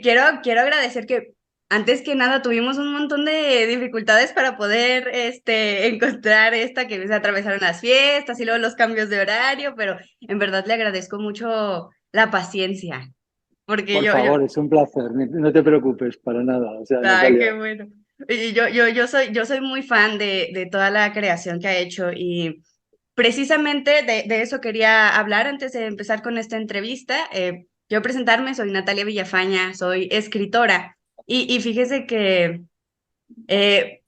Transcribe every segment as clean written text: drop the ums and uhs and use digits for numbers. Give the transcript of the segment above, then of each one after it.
quiero agradecer que antes que nada tuvimos un montón de dificultades para poder encontrar esta que se atravesaron las fiestas y luego los cambios de horario, pero en verdad le agradezco mucho la paciencia, porque Por yo, favor, es un placer, no te preocupes para nada. O sea, ay, Natalia. qué bueno. Y yo soy muy fan de toda la creación que ha hecho y precisamente de eso quería hablar antes de empezar con esta entrevista. Yo presentarme, soy Natalia Villafaña, soy escritora y fíjese que eh,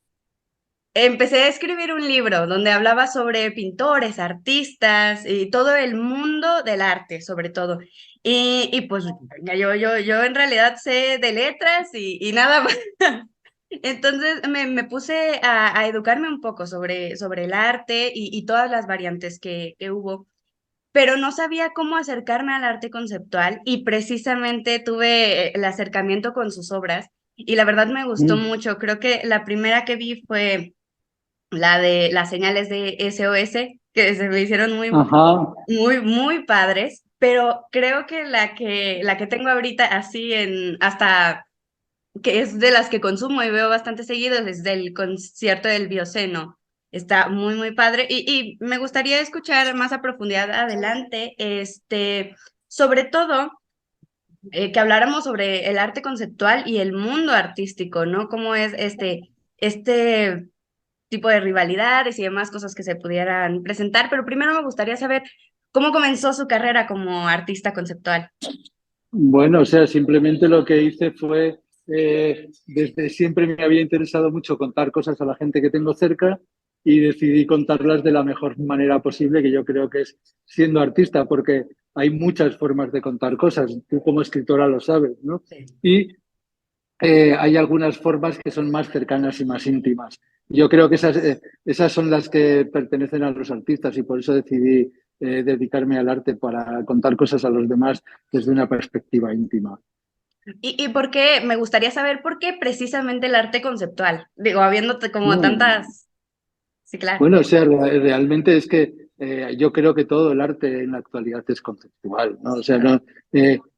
empecé a escribir un libro donde hablaba sobre pintores, artistas y todo el mundo del arte, sobre todo. Y pues yo en realidad sé de letras y nada más. Entonces me puse a educarme un poco sobre el arte y todas las variantes que hubo, pero no sabía cómo acercarme al arte conceptual y precisamente tuve el acercamiento con sus obras y la verdad me gustó Mm. mucho. Creo que la primera que vi fue la de las señales de SOS, que se me hicieron Ajá. muy padres, pero creo que la que tengo ahorita así en hasta que es de las que consumo y veo bastante seguido, es del concierto del Bioceno. Está muy padre y me gustaría escuchar más a profundidad adelante, sobre todo que habláramos sobre el arte conceptual y el mundo artístico, ¿no? Cómo es este tipo de rivalidades y demás cosas que se pudieran presentar, pero primero me gustaría saber cómo comenzó su carrera como artista conceptual. Bueno, o sea, simplemente lo que hice fue, desde siempre me había interesado mucho contar cosas a la gente que tengo cerca y decidí contarlas de la mejor manera posible, que yo creo que es siendo artista, porque hay muchas formas de contar cosas. Tú como escritora lo sabes, ¿no? Sí. Y hay algunas formas que son más cercanas y más íntimas. Yo creo que esas son las que pertenecen a los artistas y por eso decidí dedicarme al arte para contar cosas a los demás desde una perspectiva íntima. Y por qué, me gustaría saber por qué precisamente el arte conceptual. Digo, habiéndote como No. tantas. Sí, claro. Bueno, o sea, realmente es que yo creo que todo el arte en la actualidad es conceptual, ¿no? O sea,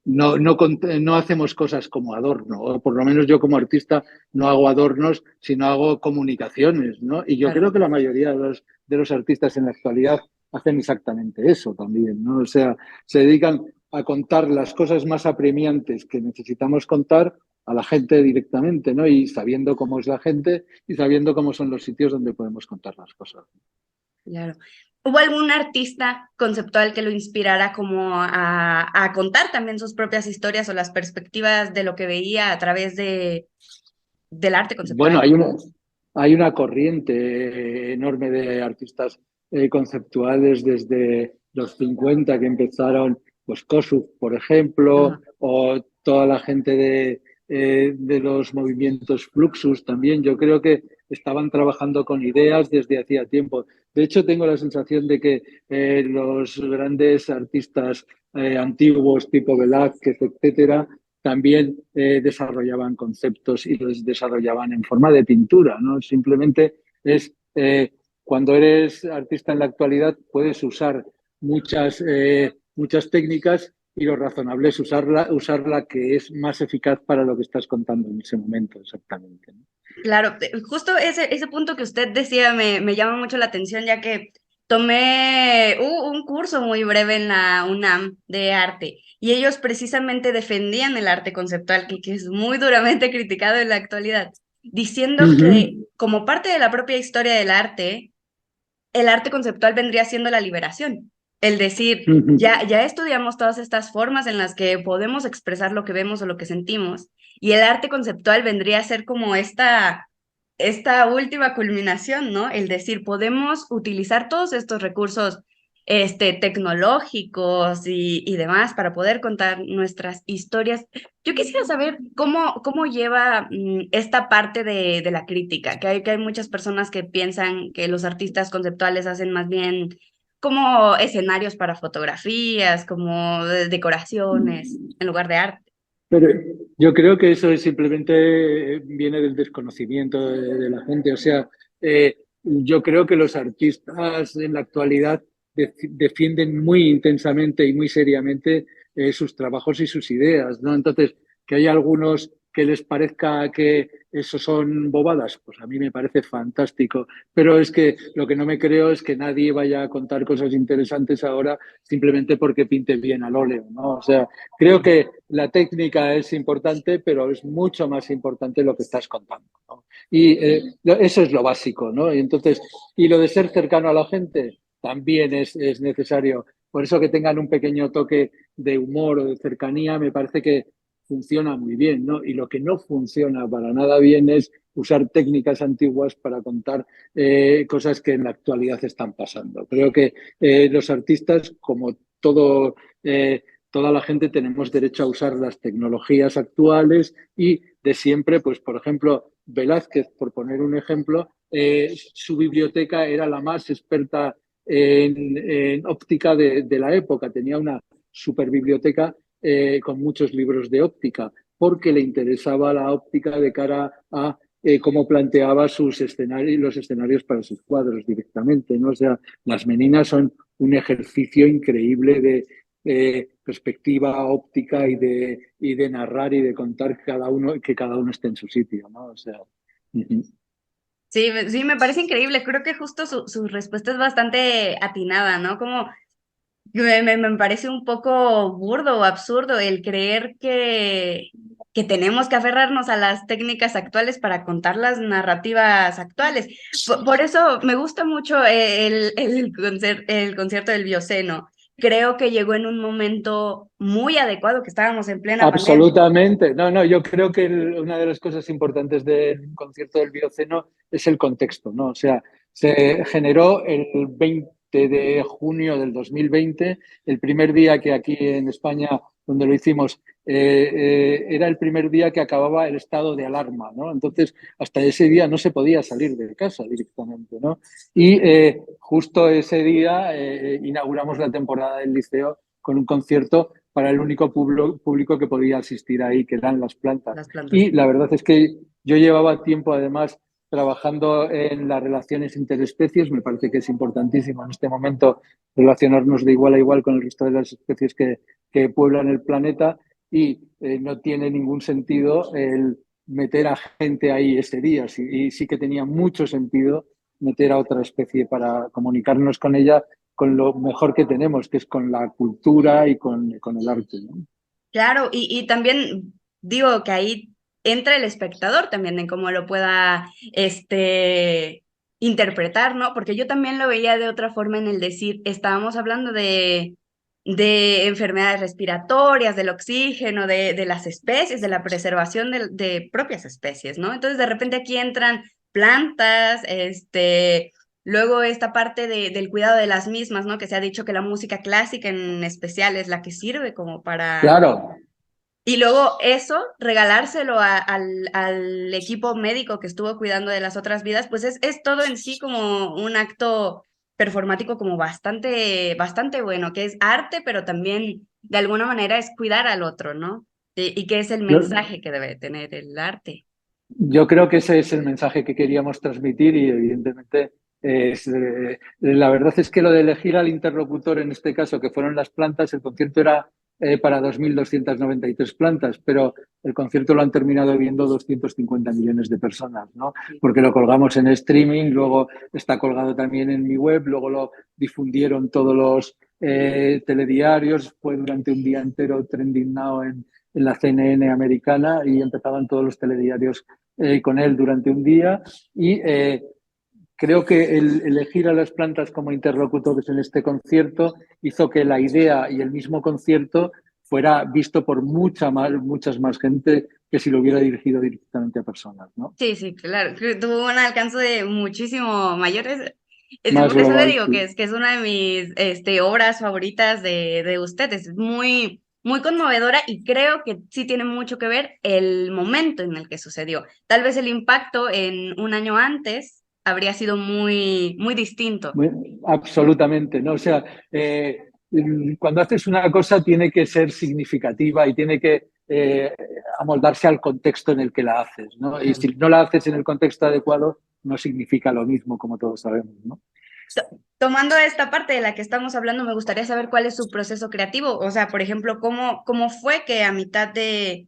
no hacemos cosas como adorno, o por lo menos yo como artista no hago adornos, sino hago comunicaciones, ¿no? Y yo Claro. creo que la mayoría de los artistas en la actualidad hacen exactamente eso también, ¿no? O sea, se dedican a contar las cosas más apremiantes que necesitamos contar a la gente directamente, ¿no? Y sabiendo cómo es la gente y sabiendo cómo son los sitios donde podemos contar las cosas. Claro. ¿Hubo algún artista conceptual que lo inspirara como a contar también sus propias historias o las perspectivas de lo que veía a través del arte Bueno, conceptual? hay una corriente enorme de artistas conceptuales desde los 50 que empezaron, pues Kossuth, por ejemplo, Ajá. o toda la gente de los movimientos Fluxus también. Yo creo que estaban trabajando con ideas desde hacía tiempo. De hecho, tengo la sensación de que los grandes artistas antiguos tipo Velázquez, etcétera, también desarrollaban conceptos y los desarrollaban en forma de pintura, ¿no? Simplemente es cuando eres artista en la actualidad puedes usar muchas técnicas y lo razonable es usar la que es más eficaz para lo que estás contando en ese momento, exactamente, ¿no? Claro, justo ese punto que usted decía me llama mucho la atención, ya que tomé un curso muy breve en la UNAM de arte y ellos precisamente defendían el arte conceptual, que es muy duramente criticado en la actualidad, diciendo que Ujú. como parte de la propia historia del arte, el arte conceptual vendría siendo la liberación. El decir, Ujú. ya estudiamos todas estas formas en las que podemos expresar lo que vemos o lo que sentimos, y el arte conceptual vendría a ser como esta última culminación, ¿no? El decir, podemos utilizar todos estos recursos tecnológicos y demás para poder contar nuestras historias. Yo quisiera saber cómo lleva esta parte de la crítica, que hay muchas personas que piensan que los artistas conceptuales hacen más bien como escenarios para fotografías, como decoraciones, en lugar de arte. Pero yo creo que eso es simplemente viene del desconocimiento de la gente. O sea, yo creo que los artistas en la actualidad defienden muy intensamente y muy seriamente sus trabajos y sus ideas, ¿no? Entonces, Que hay algunos que les parezca que eso son bobadas, pues a mí me parece fantástico. Pero es que lo que no me creo es que nadie vaya a contar cosas interesantes ahora simplemente porque pinte bien al óleo, ¿no? O sea, creo que la técnica es importante, pero es mucho más importante lo que estás contando, ¿no? Y eso es lo básico, ¿no? Y entonces, y lo de ser cercano a la gente también es necesario. Por eso que tengan un pequeño toque de humor o de cercanía, me parece que funciona muy bien, ¿no? Y lo que no funciona para nada bien es usar técnicas antiguas para contar cosas que en la actualidad están pasando. Creo que los artistas, como todo, toda la gente, tenemos derecho a usar las tecnologías actuales y de siempre, pues por ejemplo, Velázquez, por poner un ejemplo, su biblioteca era la más experta en óptica de la época, tenía una super biblioteca con muchos libros de óptica, porque le interesaba la óptica de cara a cómo planteaba sus escenarios, los escenarios para sus cuadros directamente, ¿no? O sea, las meninas son un ejercicio increíble de perspectiva óptica y de narrar y de contar cada uno, que cada uno esté en su sitio, ¿no? O sea, Sí, sí, me parece increíble. Creo que justo su respuesta es bastante atinada, ¿no? Como me parece un poco burdo o absurdo el creer que tenemos que aferrarnos a las técnicas actuales para contar las narrativas actuales. Por eso me gusta mucho el concierto del Bioceno. Creo que llegó en un momento muy adecuado, que estábamos en plena pandemia. absolutamente. No, no, yo creo que una de las cosas importantes del concierto del Bioceno es el contexto, ¿no? O sea, se generó el 20 de junio del 2020, el primer día que aquí en España, donde lo hicimos, era el primer día que acababa el estado de alarma, ¿no? Entonces, hasta ese día no se podía salir de casa directamente, ¿no? Y justo ese día inauguramos la temporada del Liceo con un concierto para el único público que podía asistir ahí, que eran las plantas. Las plantas. Y la verdad es que yo llevaba tiempo, además, trabajando en las relaciones interespecies. Me parece que es importantísimo en este momento relacionarnos de igual a igual con el resto de las especies que pueblan el planeta y no tiene ningún sentido el meter a gente ahí ese día. Y sí que tenía mucho sentido meter a otra especie para comunicarnos con ella con lo mejor que tenemos, que es con la cultura y con el arte, ¿no? Claro, y también digo que ahí entra el espectador también en cómo lo pueda interpretar, ¿no? Porque yo también lo veía de otra forma en el decir, estábamos hablando de enfermedades respiratorias, del oxígeno, de las especies, de la preservación de propias especies, ¿no? Entonces de repente aquí entran plantas, luego esta parte del cuidado de las mismas, ¿no? Que se ha dicho que la música clásica en especial es la que sirve como para... Claro, Y luego eso, regalárselo al equipo médico que estuvo cuidando de las otras vidas, pues es todo en sí como un acto performático como bastante, bastante bueno, que es arte, pero también de alguna manera es cuidar al otro, ¿no? Y que es el yo, mensaje que debe tener el arte. yo creo que ese es el mensaje que queríamos transmitir y evidentemente la verdad es que lo de elegir al interlocutor en este caso, que fueron las plantas, el concierto era para 2.293 plantas, pero el concierto lo han terminado viendo 250 millones de personas, ¿no? Porque lo colgamos en streaming, luego está colgado también en mi web, luego lo difundieron todos los telediarios, fue durante un día entero trending now en la CNN americana y empezaban todos los telediarios con él durante un día y creo que el elegir a las plantas como interlocutores en este concierto hizo que la idea y el mismo concierto fuera visto por muchas más gente que si lo hubiera dirigido directamente a personas, ¿no? Sí, sí, claro, que tuvo un alcance de muchísimo mayores. Más Por eso le global, digo sí. que es una de mis obras favoritas de ustedes. Es muy, muy conmovedora y creo que sí tiene mucho que ver el momento en el que sucedió. Tal vez el impacto en un año antes habría sido muy, muy distinto. Absolutamente, ¿no? O sea, cuando haces una cosa tiene que ser significativa y tiene que amoldarse al contexto en el que la haces, ¿no? Y si no la haces en el contexto adecuado, no significa lo mismo, como todos sabemos, ¿no? Tomando esta parte de la que estamos hablando, me gustaría saber cuál es su proceso creativo. O sea, por ejemplo, cómo fue que a mitad de,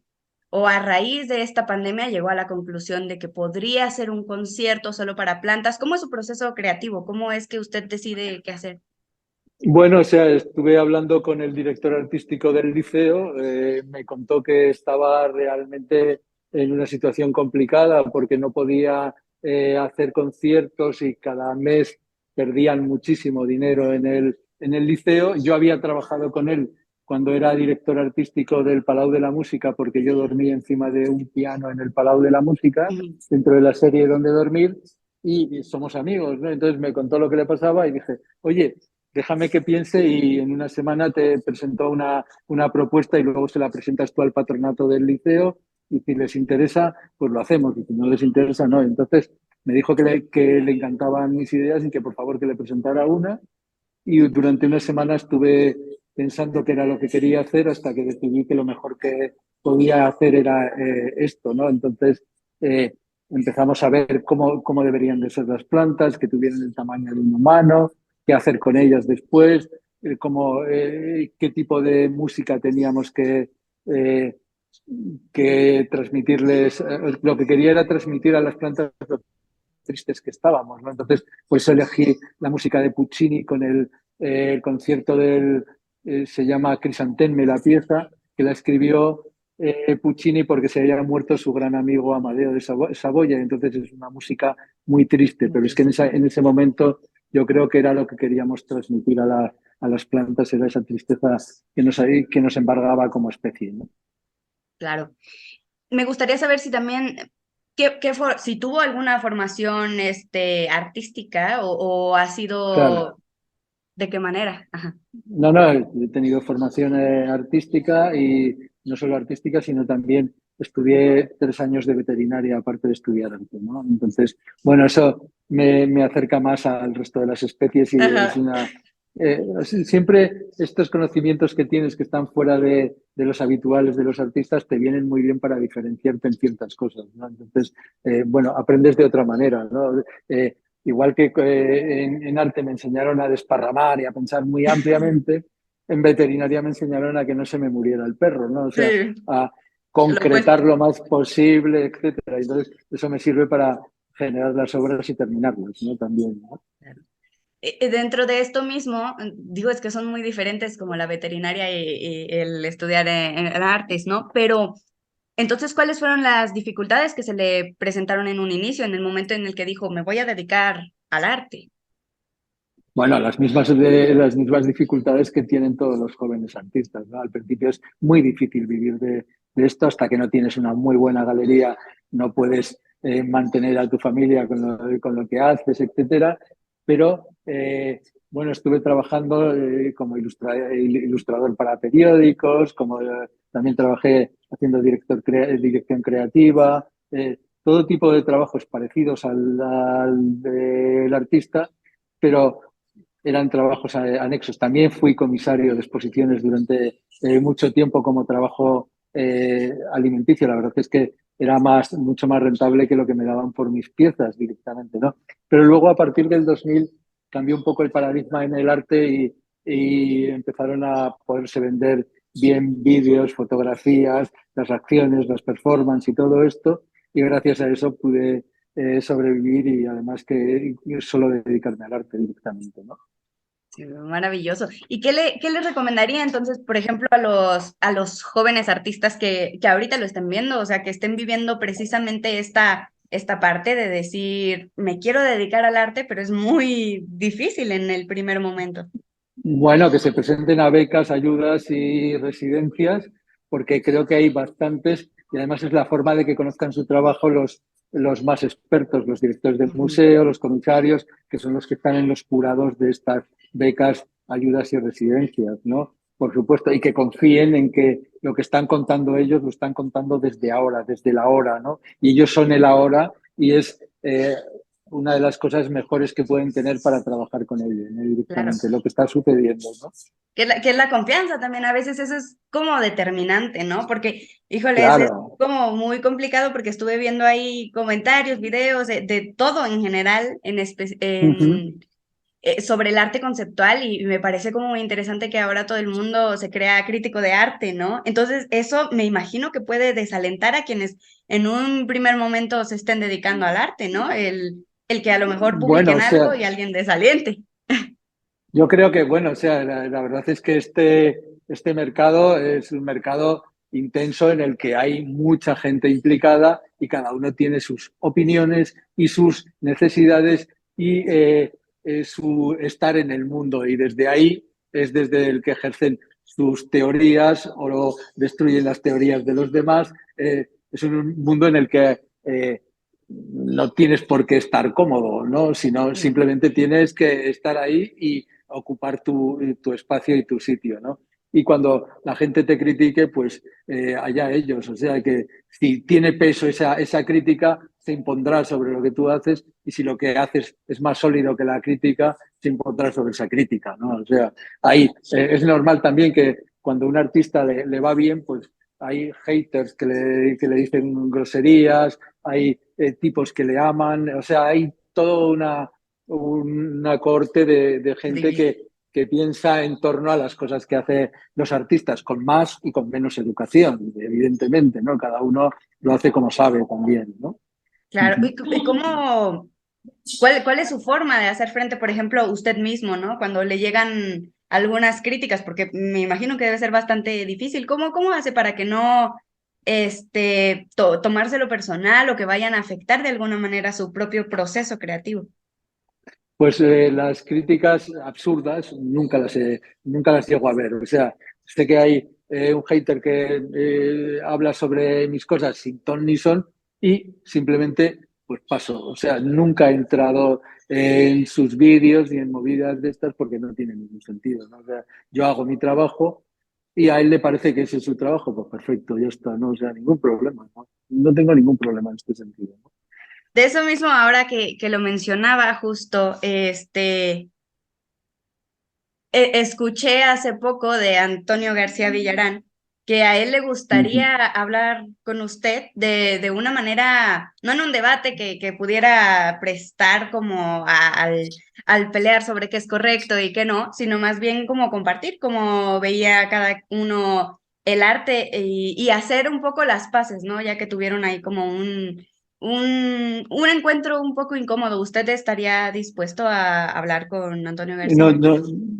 o a raíz de esta pandemia llegó a la conclusión de que podría ser un concierto solo para plantas? ¿Cómo es su proceso creativo? ¿Cómo es que usted decide qué hacer? Bueno, o sea, estuve hablando con el director artístico del liceo, me contó que estaba realmente en una situación complicada porque no podía hacer conciertos y cada mes perdían muchísimo dinero en el liceo. Yo había trabajado con él cuando era director artístico del Palau de la Música porque yo dormí encima de un piano en el Palau de la Música, Ujú. dentro de la serie Donde Dormir, y somos amigos, ¿no? Entonces me contó lo que le pasaba y dije, oye, déjame que piense y en una semana te presento una propuesta y luego se la presentas tú al patronato del liceo y si les interesa, pues lo hacemos y si no les interesa, no. Entonces me dijo que le encantaban mis ideas y que por favor que le presentara una y durante una semana estuve pensando qué era lo que quería hacer hasta que decidí que lo mejor que podía hacer era esto, ¿no? Entonces empezamos a ver cómo deberían de ser las plantas, que tuvieran el tamaño de un humano, qué hacer con ellas después, qué tipo de música teníamos eh, que transmitirles. Lo que quería era transmitir a las plantas lo tristes que estábamos, ¿no? Entonces, pues elegí la música de Puccini con el concierto se llama Crisantemme, la pieza, que la escribió Puccini porque se había muerto su gran amigo Amadeo de Saboya, entonces es una música muy triste, Muy pero es que triste. en ese momento yo creo que era lo que queríamos transmitir a las plantas, era esa tristeza que nos embargaba como especie, ¿no? Claro. Me gustaría saber si también, si tuvo alguna formación artística o ha Claro. sido, ¿de qué manera? Ajá. No, no, he tenido formación artística y no solo artística, sino también estudié 3 años de veterinaria aparte de estudiar arte, ¿no? Entonces, bueno, eso me acerca más al resto de las especies y es Ajá. una... siempre estos conocimientos que tienes que están fuera de los habituales de los artistas te vienen muy bien para diferenciarte en ciertas cosas, ¿no? Entonces, bueno, aprendes de otra manera, ¿no? Igual que en arte me enseñaron a desparramar y a pensar muy ampliamente, en veterinaria me enseñaron a que no se me muriera el perro, ¿no? O sea, Sí, a lo opuesto. concretar lo más posible, etcétera. Entonces, eso me sirve para generar las obras y terminarlas, ¿no? También, ¿no? Dentro de esto mismo, digo, es que son muy diferentes como la veterinaria y el estudiar en artes, ¿no? Pero entonces, ¿cuáles fueron las dificultades que se le presentaron en un inicio, en el momento en el que dijo, me voy a dedicar al arte? Bueno, las mismas dificultades que tienen todos los jóvenes artistas, ¿no? Al principio es muy difícil vivir de esto hasta que no tienes una muy buena galería, no puedes mantener a tu familia con lo que haces, etcétera. Pero bueno, estuve trabajando como ilustrador para periódicos, también trabajé haciendo dirección creativa, todo tipo de trabajos parecidos al del artista, pero eran trabajos anexos. También fui comisario de exposiciones durante mucho tiempo como trabajo alimenticio. La verdad es que era mucho más rentable que lo que me daban por mis piezas directamente, ¿no? Pero luego a partir del 2000 cambió un poco el paradigma en el arte y empezaron a poderse vender bien vídeos, fotografías, las acciones, las performances y todo esto. Y gracias a eso pude sobrevivir y además que solo dedicarme al arte directamente, ¿no? Sí, maravilloso. ¿Y qué le recomendaría entonces, por ejemplo, a los jóvenes artistas que ahorita lo estén viendo, o sea, que estén viviendo precisamente esta parte de decir, me quiero dedicar al arte, pero es muy difícil en el primer momento? Bueno, que se presenten a becas, ayudas y residencias, porque creo que hay bastantes y además es la forma de que conozcan su trabajo los más expertos, los directores del Ujú. museo, los comisarios, que son los que están en los jurados de estas becas, ayudas y residencias, ¿no? Por supuesto, y que confíen en que lo que están contando ellos lo están contando desde ahora, desde la hora, ¿no? Y ellos son el ahora y es una de las cosas mejores que pueden tener para trabajar con ellos, ¿no? Claro. Directamente, lo que está sucediendo, ¿no? Que es la confianza también, a veces eso es como determinante, ¿no? Porque, híjoles, es Claro. como muy complicado porque estuve viendo ahí comentarios, videos de todo en general, Uh -huh. sobre el arte conceptual y me parece como muy interesante que ahora todo el mundo se crea crítico de arte, ¿no? Entonces, eso me imagino que puede desalentar a quienes en un primer momento se estén dedicando al arte, ¿no? El que a lo mejor Bueno, publiquen o algo sea, y alguien desaliente. yo creo que, bueno, o sea, la verdad es que este mercado es un mercado intenso en el que hay mucha gente implicada y cada uno tiene sus opiniones y sus necesidades y su estar en el mundo. Y desde ahí es desde el que ejercen sus teorías o destruyen las teorías de los demás. Es un mundo en el que no tienes por qué estar cómodo, ¿no? Sino Mm. simplemente tienes que estar ahí y ocupar tu espacio y tu sitio, ¿no? Y cuando la gente te critique, pues allá ellos. O sea que si tiene peso esa crítica, se impondrá sobre lo que tú haces y si lo que haces es más sólido que la crítica, se impondrá sobre esa crítica, ¿no? O sea, ahí es normal también que cuando a un artista le va bien, pues hay haters que le dicen groserías, hay tipos que le aman, o sea, hay toda una corte de gente Sí. que piensa en torno a las cosas que hacen los artistas, con más y con menos educación, evidentemente, ¿no? Cada uno lo hace como sabe también, ¿no? Claro, y cómo, cuál es su forma de hacer frente, por ejemplo, usted mismo, ¿no? Cuando le llegan algunas críticas, porque me imagino que debe ser bastante difícil. ¿Cómo hace para que no, tomárselo personal o que vayan a afectar de alguna manera su propio proceso creativo? Pues las críticas absurdas nunca las llego a ver. O sea, sé que hay un hater que habla sobre mis cosas sin ton ni son y simplemente pues paso. O sea, nunca he entrado en sus vídeos ni en movidas de estas porque no tiene ningún sentido, ¿no? O sea, yo hago mi trabajo y a él le parece que ese es su trabajo, pues perfecto, ya está, ¿no? O sea, ningún problema, ¿no? No tengo ningún problema en este sentido, ¿no? De eso mismo, ahora que lo mencionaba justo, escuché hace poco de Antonio García Villarán que a él le Ujú. gustaría hablar con usted de una manera, no en un debate que pudiera prestar como al pelear sobre qué es correcto y qué no, sino más bien como compartir, como veía cada uno el arte y hacer un poco las paces, ¿no? Ya que tuvieron ahí como un encuentro un poco incómodo. ¿Usted estaría dispuesto a hablar con Antonio García?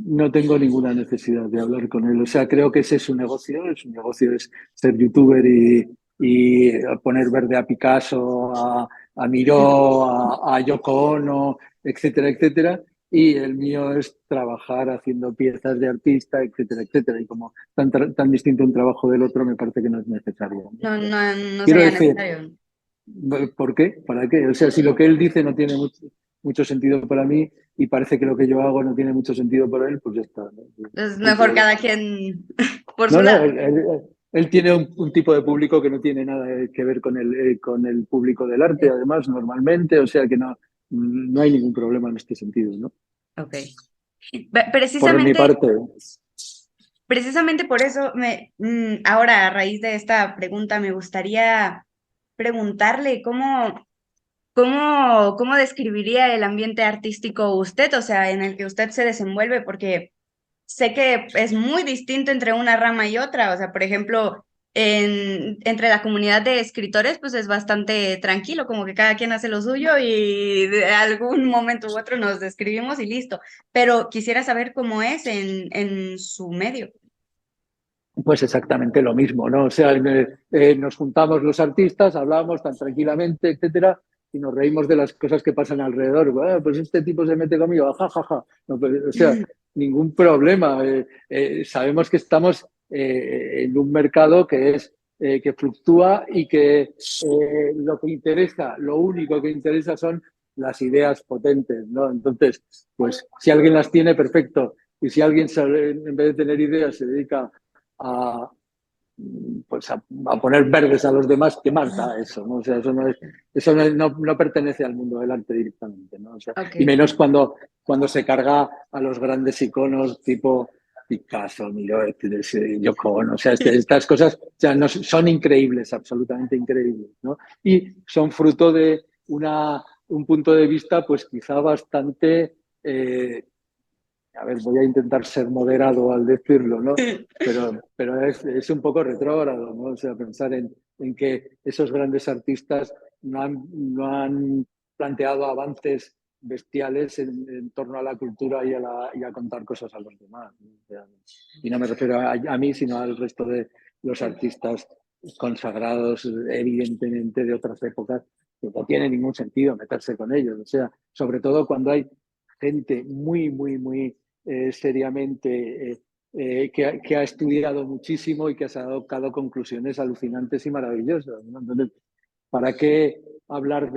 No tengo ninguna necesidad de hablar con él. O sea, creo que ese es un negocio es ser youtuber y poner verde a Picasso, a Miró, a Yoko Ono, etcétera, etcétera. Y el mío es trabajar haciendo piezas de artista, etcétera, etcétera. Y como tan distinto un trabajo del otro, me parece que no es necesario. No, no, no Quiero sería decir, necesario. ¿por qué? ¿Para qué? O sea, si lo que él dice no tiene mucho sentido para mí y parece que lo que yo hago no tiene mucho sentido para él, pues ya está, ¿no? Es No hay mejor cada problema. quien por su No, no, lado. él tiene un tipo de público que no tiene nada que ver con el público del arte, Sí, además, normalmente, o sea que no hay ningún problema en este sentido, ¿no? ok. Por mi Precisamente, parte. precisamente por eso ahora a raíz de esta pregunta me gustaría preguntarle cómo describiría el ambiente artístico usted, o sea, en el que usted se desenvuelve, porque sé que es muy distinto entre una rama y otra. O sea, por ejemplo, entre la comunidad de escritores, pues es bastante tranquilo, como que cada quien hace lo suyo y de algún momento u otro nos describimos y listo. Pero quisiera saber cómo es en su medio. Pues exactamente lo mismo, ¿no? O sea, nos juntamos los artistas, hablamos tan tranquilamente, etcétera, y nos reímos de las cosas que pasan alrededor. Pues este tipo se mete conmigo, jajaja. No, pues, o sea, ningún problema. Sabemos que estamos en un mercado que fluctúa y que lo que interesa, lo único que interesa son las ideas potentes, ¿no? Entonces, pues si alguien las tiene, perfecto. Y si alguien en vez de tener ideas se dedica a, pues a poner verdes a los demás, ¿qué más da eso? ¿No? O sea, eso no pertenece al mundo del arte directamente, ¿no? O sea, Ok. y menos cuando se carga a los grandes iconos tipo Picasso, Miró, Yoko Ono, o sea, estas cosas o sea, no, son increíbles, absolutamente increíbles, ¿no? Y son fruto de un punto de vista, pues quizá bastante a ver, voy a intentar ser moderado al decirlo, ¿no? Pero es un poco retrógrado, ¿no? O sea, pensar en que esos grandes artistas no han planteado avances bestiales en torno a la cultura y a contar cosas a los demás, ¿no? O sea, y no me refiero a mí, sino al resto de los artistas consagrados, evidentemente, de otras épocas, que no tiene ningún sentido meterse con ellos. O sea, sobre todo cuando hay gente muy, muy, muy seriamente que ha estudiado muchísimo y que se ha adoptado conclusiones alucinantes y maravillosas, ¿no? Entonces, ¿para qué hablar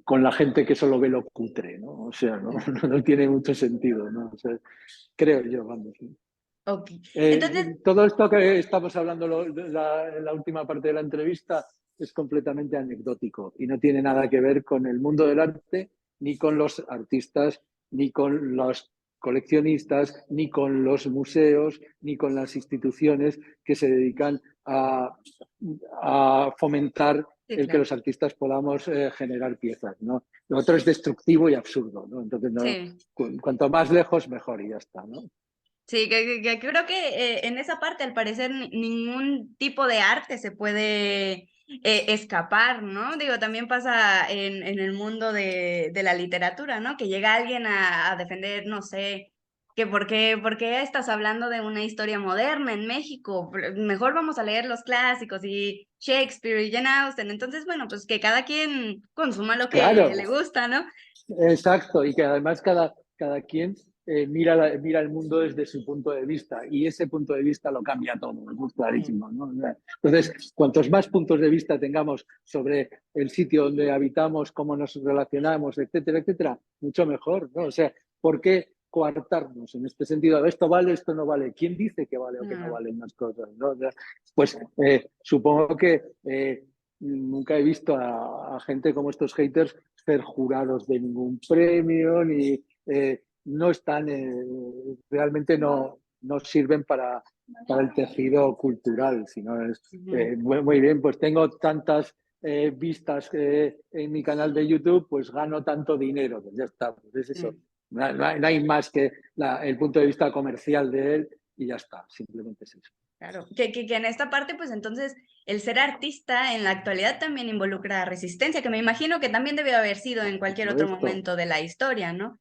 con la gente que solo ve lo cutre, ¿no? O sea, no tiene mucho sentido, ¿no? O sea, creo yo, vamos. Ok. Entonces, Todo esto que estamos hablando en la última parte de la entrevista es completamente anecdótico y no tiene nada que ver con el mundo del arte, ni con los artistas, ni con los coleccionistas, ni con los museos, ni con las instituciones que se dedican a fomentar sí, el que claro. los artistas podamos generar piezas, ¿no? Lo otro es destructivo y absurdo, ¿no? Entonces, no, Sí. cuanto más lejos, mejor y ya está, ¿no? Sí, que creo que en esa parte, al parecer, ningún tipo de arte se puede escapar, ¿no? Digo, también pasa en el mundo de la literatura, ¿no? Que llega alguien a defender, no sé, que por qué estás hablando de una historia moderna en México. Mejor vamos a leer los clásicos y Shakespeare y Jane Austen. Entonces, bueno, pues que cada quien consuma lo que le Claro, gusta, ¿no? exacto, y que además cada quien mira el mundo desde su punto de vista y ese punto de vista lo cambia todo, es Mm. clarísimo, ¿no? O sea, entonces, cuantos más puntos de vista tengamos sobre el sitio donde habitamos, cómo nos relacionamos, etcétera, etcétera, mucho mejor, ¿no? O sea, ¿por qué coartarnos en este sentido? Esto vale, esto no vale. ¿Quién dice que vale o que no No, valen las cosas? ¿No? O sea, pues supongo que nunca he visto a gente como estos haters ser jurados de ningún premio, ni no están, realmente no sirven para el tejido cultural, sino es ujú. muy bien, pues tengo tantas vistas en mi canal de YouTube, pues gano tanto dinero, pues ya está, pues es eso. Sí. No hay más que el punto de vista comercial de él y ya está, simplemente es eso. Claro, que en esta parte, pues entonces, el ser artista en la actualidad también involucra resistencia, que me imagino que también debe haber sido en Por cualquier otro supuesto. momento de la historia, ¿no?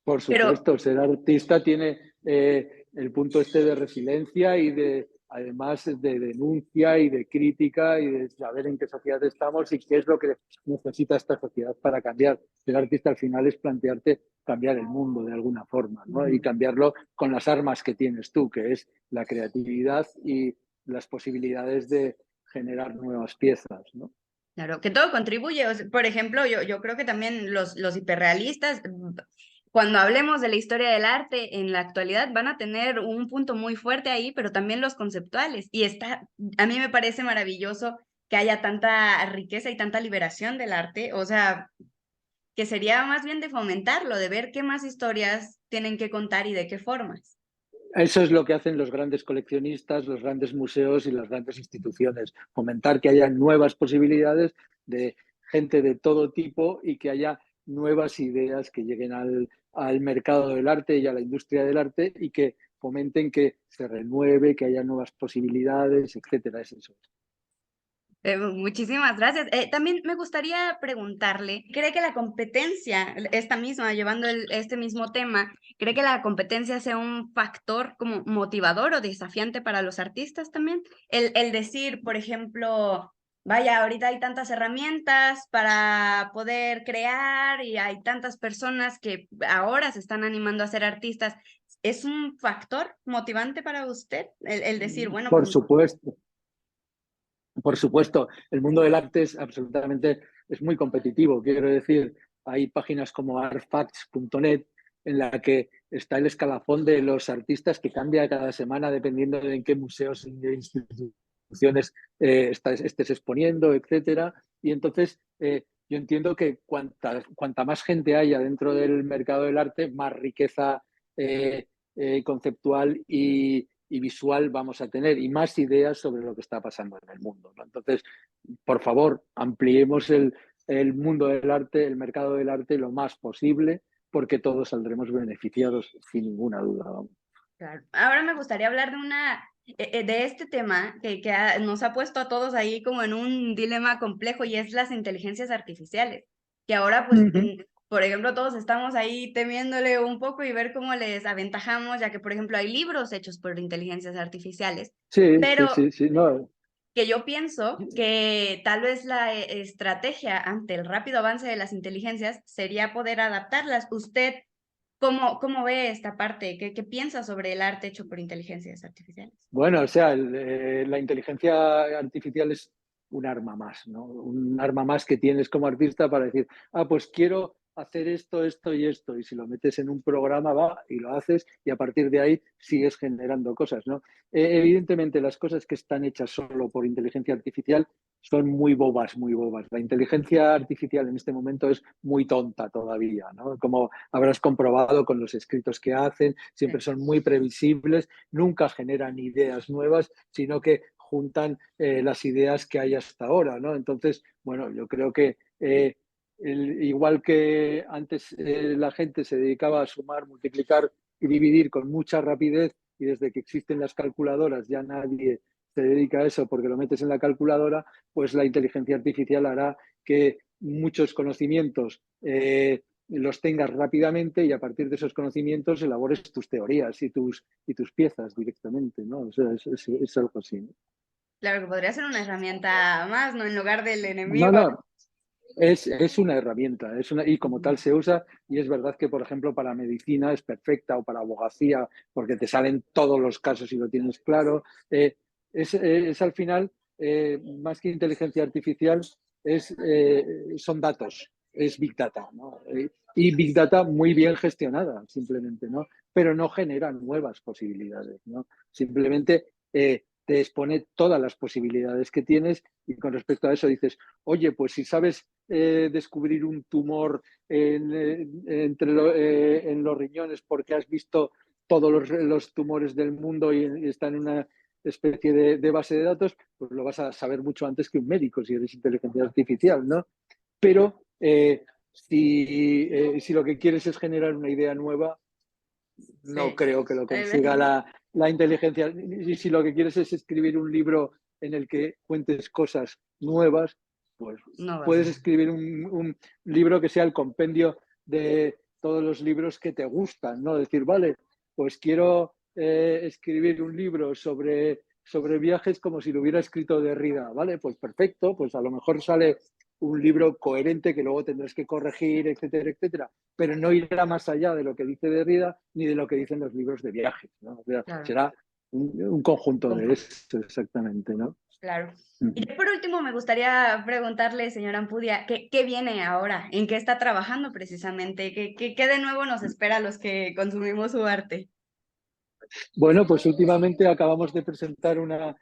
Por Pero supuesto, ser artista tiene el punto este de resiliencia y además de denuncia y de crítica y de saber en qué sociedad estamos y qué es lo que necesita esta sociedad para cambiar. Ser artista al final es plantearte cambiar el mundo de alguna forma, ¿no? Y ujú, cambiarlo con las armas que tienes tú, que es la creatividad y las posibilidades de generar nuevas piezas, ¿no? claro, que todo contribuye. Por ejemplo, yo creo que también los hiperrealistas, cuando hablemos de la historia del arte en la actualidad, van a tener un punto muy fuerte ahí, pero también los conceptuales. Y a mí me parece maravilloso que haya tanta riqueza y tanta liberación del arte. O sea, que sería más bien de fomentarlo, de ver qué más historias tienen que contar y de qué formas. Eso es lo que hacen los grandes coleccionistas, los grandes museos y las grandes instituciones, fomentar que haya nuevas posibilidades de gente de todo tipo y que haya nuevas ideas que lleguen al mercado del arte y a la industria del arte y que fomenten que se renueve, que haya nuevas posibilidades, etcétera. Es eso. Muchísimas gracias. También me gustaría preguntarle, ¿cree que la competencia, esta misma, llevando este mismo tema, cree que la competencia sea un factor como motivador o desafiante para los artistas también? El decir, por ejemplo, vaya, ahorita hay tantas herramientas para poder crear y hay tantas personas que ahora se están animando a ser artistas. ¿Es un factor motivante para usted el decir, bueno, Por pues supuesto. Por supuesto, el mundo del arte es absolutamente, es muy competitivo. Quiero decir, hay páginas como artfacts.net en la que está el escalafón de los artistas que cambia cada semana dependiendo de en qué museos e instituciones estés exponiendo, etcétera. Y entonces yo entiendo que cuanta más gente haya dentro del mercado del arte, más riqueza conceptual y visual vamos a tener y más ideas sobre lo que está pasando en el mundo, ¿no? Entonces, por favor, ampliemos el mundo del arte, el mercado del arte lo más posible porque todos saldremos beneficiados sin ninguna duda. Vamos. Claro. Ahora me gustaría hablar de este tema que nos ha puesto a todos ahí como en un dilema complejo y es las inteligencias artificiales. Que ahora, pues, Ujú. por ejemplo, todos estamos ahí temiéndole un poco y ver cómo les aventajamos, ya que, por ejemplo, hay libros hechos por inteligencias artificiales, Sí, sí, pero sí, sí, no. que yo pienso que tal vez la estrategia ante el rápido avance de las inteligencias sería poder adaptarlas. ¿Usted cómo ve esta parte? ¿Qué piensa sobre el arte hecho por inteligencias artificiales? Bueno, o sea, la inteligencia artificial es un arma más, ¿no? Un arma más que tienes como artista para decir, pues quiero hacer esto, esto y esto. Y si lo metes en un programa, va y lo haces y a partir de ahí sigues generando cosas, ¿no? Evidentemente, las cosas que están hechas solo por inteligencia artificial son muy bobas, muy bobas. La inteligencia artificial en este momento es muy tonta todavía, ¿no? Como habrás comprobado con los escritos que hacen, siempre Sí. son muy previsibles, nunca generan ideas nuevas, sino que juntan las ideas que hay hasta ahora, ¿no? Entonces, bueno, yo creo que igual que antes la gente se dedicaba a sumar, multiplicar y dividir con mucha rapidez y desde que existen las calculadoras ya nadie se dedica a eso porque lo metes en la calculadora, pues la inteligencia artificial hará que muchos conocimientos los tengas rápidamente y a partir de esos conocimientos elabores tus teorías y tus piezas directamente, ¿no? O sea, es algo así, ¿no? Claro que podría ser una herramienta más, ¿no? En lugar del No, enemigo. no, es una herramienta y como tal se usa y es verdad que, por ejemplo, para medicina es perfecta o para abogacía porque te salen todos los casos y lo tienes claro. Es al final, más que inteligencia artificial, son datos, es Big Data, ¿no? Y Big Data muy bien gestionada, simplemente, ¿no? Pero no genera nuevas posibilidades, ¿no? Simplemente te expone todas las posibilidades que tienes y con respecto a eso dices, oye, pues si sabes descubrir un tumor en los riñones porque has visto todos los tumores del mundo y está en una especie de base de datos, pues lo vas a saber mucho antes que un médico si eres inteligencia artificial, ¿no? Pero si lo que quieres es generar una idea nueva, no Sí. creo que lo consiga la inteligencia. Y si lo que quieres es escribir un libro en el que cuentes cosas nuevas, pues No va a puedes ser. escribir un libro que sea el compendio de todos los libros que te gustan, ¿no? Decir, vale, pues quiero escribir un libro sobre viajes como si lo hubiera escrito Derrida, ¿vale? Pues perfecto, pues a lo mejor sale un libro coherente que luego tendrás que corregir, etcétera, etcétera, pero no irá más allá de lo que dice Derrida ni de lo que dicen los libros de viajes, ¿no? O sea, Claro, será un conjunto de conjunto. eso exactamente, ¿no? Claro. Y Uh-huh. ya por último, me gustaría preguntarle, señora Ampudia, ¿qué viene ahora? ¿En qué está trabajando precisamente? ¿Qué de nuevo nos espera a los que consumimos su arte? Bueno, pues últimamente acabamos de presentar una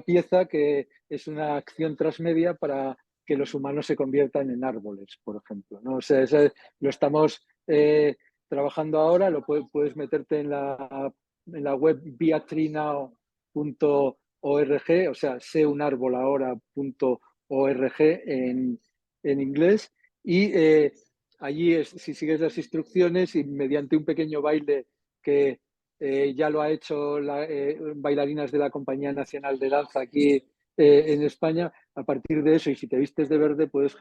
pieza que es una acción transmedia para que los humanos se conviertan en árboles, por ejemplo, ¿no? O sea, lo estamos trabajando ahora, puedes meterte en la web beatree.now.org, o sea, seunarbolahora.org en inglés, y allí si sigues las instrucciones y mediante un pequeño baile que ya lo ha hecho bailarinas de la Compañía Nacional de Danza aquí en España. A partir de eso, y si te vistes de verde, puedes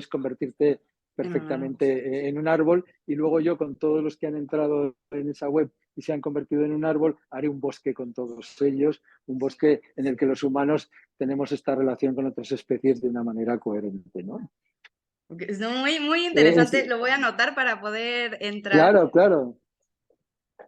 convertirte En un árbol. perfectamente en un árbol. Y luego yo, con todos los que han entrado en esa web y se han convertido en un árbol, haré un bosque con todos ellos, un bosque en el que los humanos tenemos esta relación con otras especies de una manera coherente, ¿no? Es muy Es, interesante. Lo voy a anotar para poder entrar. claro, claro.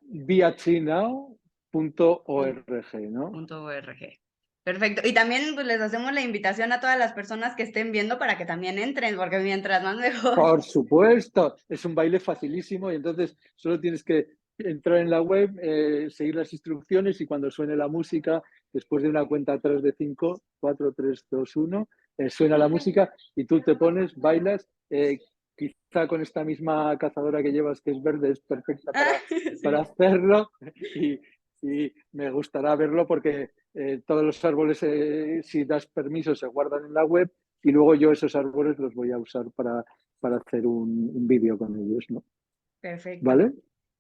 beatrinow.org, ¿no? .org. Perfecto. Y también pues, les hacemos la invitación a todas las personas que estén viendo para que también entren, porque mientras más mejor. Por supuesto, es un baile facilísimo y entonces solo tienes que entrar en la web, seguir las instrucciones y cuando suene la música, después de una cuenta atrás de 5, 4, 3, 2, 1, suena la música y tú te pones, bailas, quizá con esta misma cazadora que llevas que es verde, es perfecta Ah, para sí. hacerlo y, y me gustará verlo porque todos los árboles, si das permiso, se guardan en la web y luego yo esos árboles los voy a usar para hacer un vídeo con ellos, ¿no? Perfecto. ¿vale?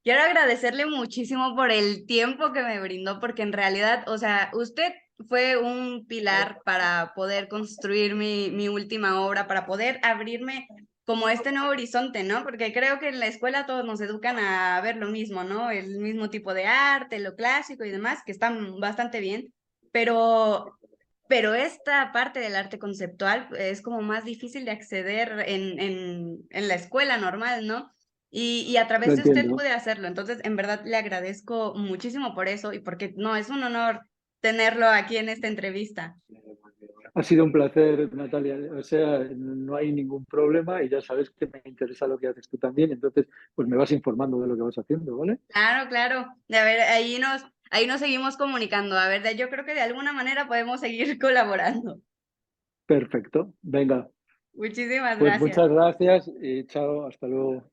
Quiero agradecerle muchísimo por el tiempo que me brindó, porque en realidad, o sea, usted fue un pilar para poder construir mi última obra, para poder abrirme como este nuevo horizonte, ¿no? Porque creo que en la escuela todos nos educan a ver lo mismo, ¿no? El mismo tipo de arte, lo clásico y demás, que están bastante bien, pero, pero esta parte del arte conceptual es como más difícil de acceder en la escuela normal, ¿no? Y a Lo través de usted entiendo. pude hacerlo. Entonces, en verdad le agradezco muchísimo por eso y porque no, es un honor tenerlo aquí en esta entrevista. Ha sido un placer, Natalia. O sea, no hay ningún problema y ya sabes que me interesa lo que haces tú también. Entonces, pues me vas informando de lo que vas haciendo, ¿vale? Claro, claro. A ver, ahí nos seguimos comunicando. A ver, yo creo que de alguna manera podemos seguir colaborando. Perfecto. Venga, Muchísimas pues gracias. muchas gracias y chao, hasta luego.